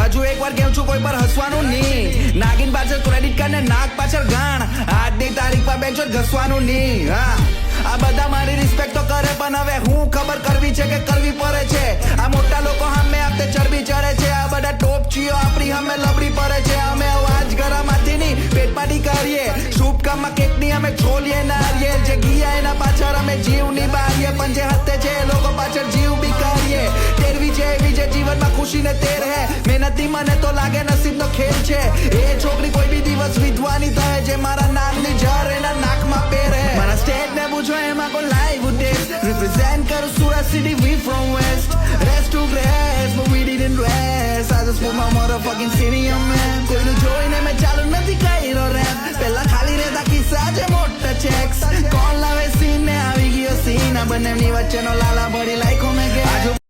હજુ એકવાર કેવું છું કોઈ પર હસવાનું નહીં નાગિન પાછળ ક્રેડિટ કાર્ડ ને નાક પાછળ ગાણ આજની તારીખ પર બેંચો ઘસવાનું નહીં હા આ બધા મારી રિસ્પેક્ટ તો કરે પણ હવે હું ખબર કરવી છે કે કરવી પડે છે આ મોટા લોકો સામે આપતે ચરબી ચડે છે આ બધા ટોપ ચીઓ આપણી સામે લબડી પડે છે અમે અવાજ ઘરમાંથી નહીં પેટ પાટી કરીએ શુભ કામમાં કેકની અમે છોલીએ નારીએ જે ગયા એના પાછળ અમે જીવ નિભાવીએ પણ જે હતે છે એ લોકો પાછળ જીવ બી કરીએ તેરવી છે એવી જે જીવનમાં ખુશી ને તેર હે મહેનતી મને તો લાગે નસીબનો ખેલ છે એ છોકરી કોઈ બી દિવસ વિધવાની થાય જે મારા નામની જર એના નાકમાં પહેરે મારા સ્ટેટ ને પૂછો એમાં કોઈ લાઈવ ટેસ્ટ રિપ્રેઝેન્ટ કરું Surat city we from west rest to grace but we didn't rest I just put my motherfucking city on man કોઈનું જોઈને મેં ચાલુ નથી કર્યો રેપ પહેલા ખાલી રહેતા કિસ્સા જે મોટા ચેક્સ કોણ લાવે સીન ને આવી ગયો સીન આ બંનેની વચ્ચેનો લાલા ભરી લાઈકો મેં કે